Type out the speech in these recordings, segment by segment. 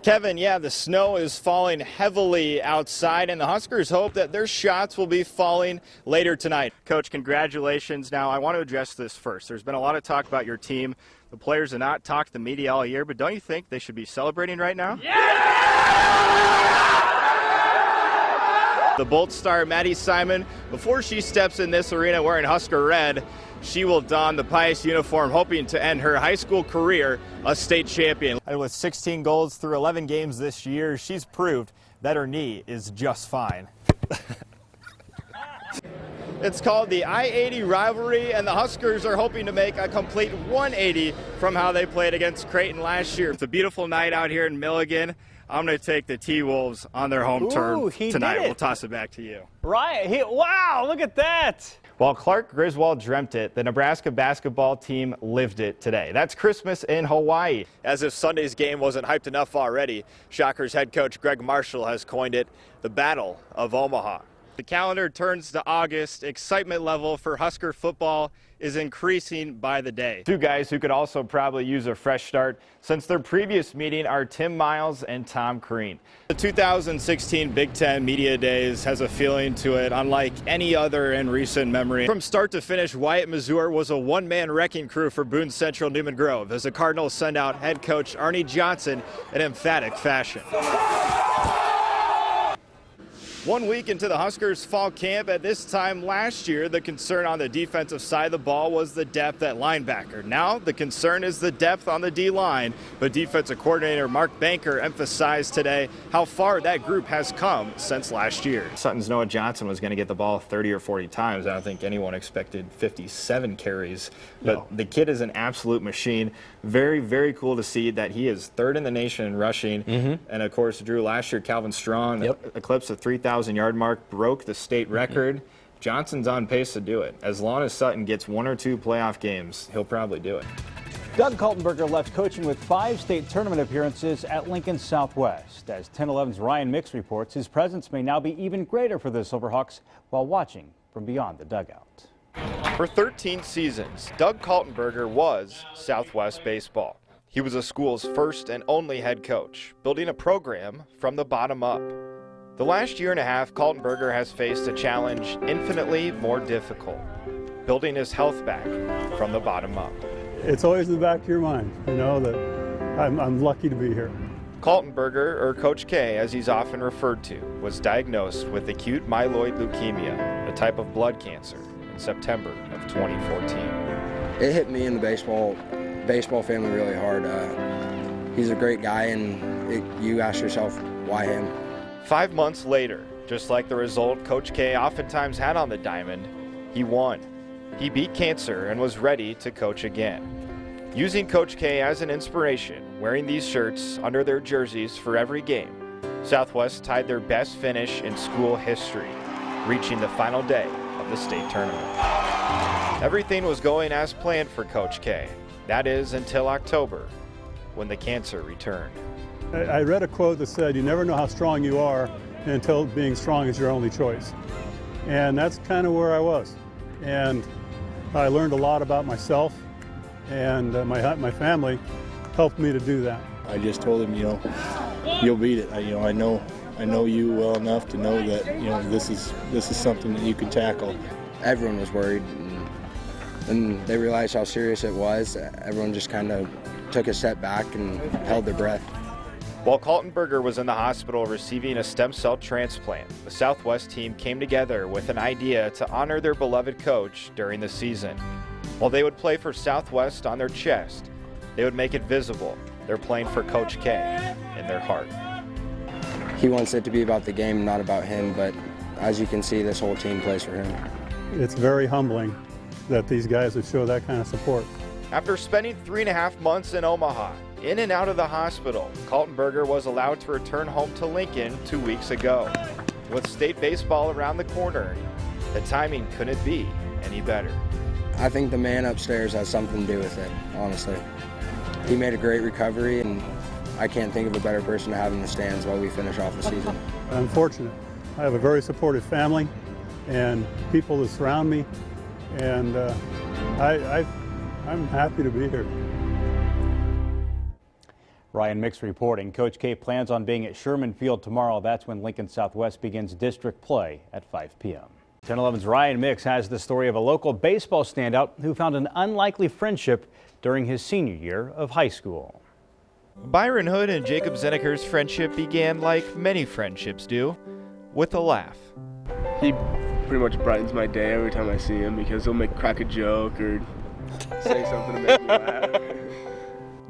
Kevin, yeah, the snow is falling heavily outside, and the Huskers hope that their shots will be falling later tonight. Coach, congratulations. Now, I want to address this first. There's been a lot of talk about your team. The players have not talked to the media all year, but don't you think they should be celebrating right now? Yeah! The Bolt star, Maddie Simon, before she steps in this arena wearing Husker red, she will don the Pius uniform, hoping to end her high school career a state champion. And with 16 goals through 11 games this year, she's proved that her knee is just fine. It's called the I-80 rivalry, and the Huskers are hoping to make a complete 180 from how they played against Creighton last year. It's a beautiful night out here in Milligan. I'm going to take the T-Wolves on their home turf tonight. We'll toss it back to you. Right. Wow, look at that. While Clark Griswold dreamt it, the Nebraska basketball team lived it today. That's Christmas in Hawaii. As if Sunday's game wasn't hyped enough already, Shockers head coach Greg Marshall has coined it the Battle of Omaha. The calendar turns to August. Excitement level for Husker football is increasing by the day. Two guys who could also probably use a fresh start since their previous meeting are Tim Miles and Tom Crean. The 2016 Big Ten Media Days has a feeling to it unlike any other in recent memory. From start to finish, Wyatt Mazur was a one-man wrecking crew for Boone Central Newman Grove as the Cardinals send out head coach Arnie Johnson in emphatic fashion. 1 week into the Huskers fall camp, at this time last year, the concern on the defensive side of the ball was the depth at linebacker. Now the concern is the depth on the D-line, but defensive coordinator Mark Banker emphasized today how far that group has come since last year. Sutton's Noah Johnson was going to get the ball 30 or 40 times. I don't think anyone expected 57 carries, but The kid is an absolute machine. Very, very cool to see that he is third in the nation in rushing. And of course, Drew, last year Calvin Strong eclipsed the 3,000-yard mark, broke the state record. Johnson's on pace to do it. As long as Sutton gets 1 or 2 playoff games, he'll probably do it. Doug Kaltenberger left coaching with 5 state tournament appearances at Lincoln Southwest. As 10/11's Ryan Mix reports, his presence may now be even greater for the Silverhawks while watching from beyond the dugout. For 13 seasons, Doug Kaltenberger was Southwest baseball. He was the school's first and only head coach, building a program from the bottom up. The last year and a half, Kaltenberger has faced a challenge infinitely more difficult, building his health back from the bottom up. It's always in the back of your mind, you know, that I'm lucky to be here. Kaltenberger, or Coach K as he's often referred to, was diagnosed with acute myeloid leukemia, a type of blood cancer, in September of 2014. It hit me and the baseball family really hard. He's a great guy, and you ask yourself, why him? 5 months later, just like the result Coach K oftentimes had on the diamond, he won. He beat cancer and was ready to coach again. Using Coach K as an inspiration, wearing these shirts under their jerseys for every game, Southwest tied their best finish in school history, reaching the final day of the state tournament. Everything was going as planned for Coach K. That is until October, when the cancer returned. I read a quote that said, you never know how strong you are until being strong is your only choice. And that's kind of where I was. And I learned a lot about myself, and my family helped me to do that. I just told him, you'll beat it. I know you well enough to know that, this is something that you can tackle. Everyone was worried, and they realized how serious it was. Everyone just kind of took a step back and held their breath. While Kaltenberger was in the hospital receiving a stem cell transplant, the Southwest team came together with an idea to honor their beloved coach during the season. While they would play for Southwest on their chest, they would make it visible they're playing for Coach K in their heart. He wants it to be about the game, not about him, but as you can see, this whole team plays for him. It's very humbling that these guys would show that kind of support. After spending 3.5 months in Omaha, in and out of the hospital, Kaltenberger was allowed to return home to Lincoln 2 weeks ago. With state baseball around the corner, the timing couldn't be any better. I think the man upstairs has something to do with it, honestly. He made a great recovery, and I can't think of a better person to have in the stands while we finish off the season. I'm fortunate. I have a very supportive family and people that surround me, and I'm happy to be here. Ryan Mix reporting. Coach K plans on being at Sherman Field tomorrow. That's when Lincoln Southwest begins district play at 5 p.m. 10-11's Ryan Mix has the story of a local baseball standout who found an unlikely friendship during his senior year of high school. Byron Hood and Jacob Zenneker's friendship began like many friendships do, with a laugh. He pretty much brightens my day every time I see him because he'll crack a joke or say something to make me laugh.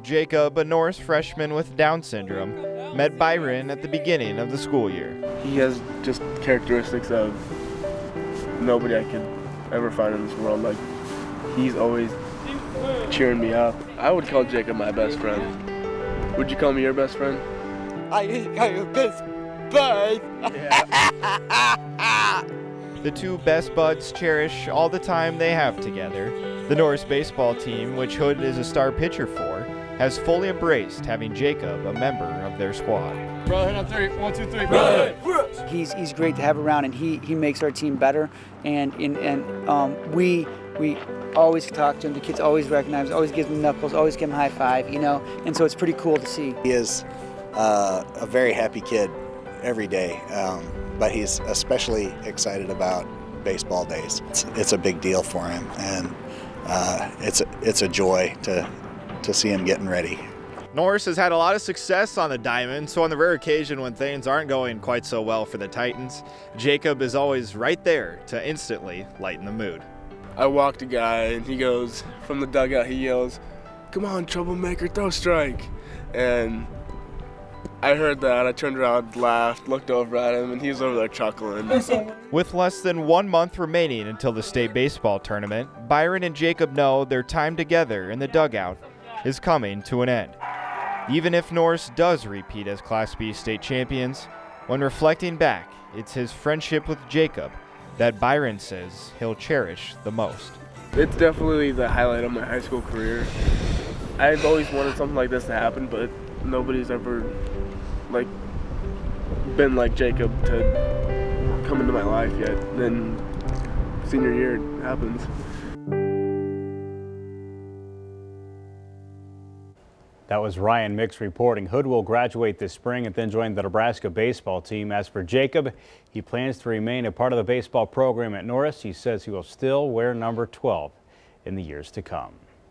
Jacob, a Norris freshman with Down syndrome, met Byron at the beginning of the school year. He has just characteristics of nobody I could ever find in this world. Like, he's always cheering me up. I would call Jacob my best friend. Would you call me your best friend? I your best bud. The two best buds cherish all the time they have together. The Norris baseball team, which Hood is a star pitcher for, has fully embraced having Jacob a member of their squad. Brother, hit on 3. 1, 2, 3. Brother. He's great to have around, and he makes our team better. And we always talk to him. The kids always recognize him, always give him knuckles, always give him a high five, you know. And so it's pretty cool to see. He is a very happy kid every day, but he's especially excited about baseball days. It's a big deal for him, and it's a joy to see him getting ready. Norris has had a lot of success on the diamond, so on the rare occasion when things aren't going quite so well for the Titans, Jacob is always right there to instantly lighten the mood. I walked a guy and he goes, from the dugout, he yells, "Come on, troublemaker, throw strike." And I heard that, I turned around, laughed, looked over at him, and he was over there chuckling. With less than 1 month remaining until the state baseball tournament, Byron and Jacob know their time together in the dugout is coming to an end. Even if Norris does repeat as Class B state champions, when reflecting back, it's his friendship with Jacob that Byron says he'll cherish the most. It's definitely the highlight of my high school career. I've always wanted something like this to happen, but nobody's ever been like Jacob to come into my life yet. Then senior year it happens. That was Ryan Mix reporting. Hood will graduate this spring and then join the Nebraska baseball team. As for Jacob, he plans to remain a part of the baseball program at Norris. He says he will still wear number 12 in the years to come.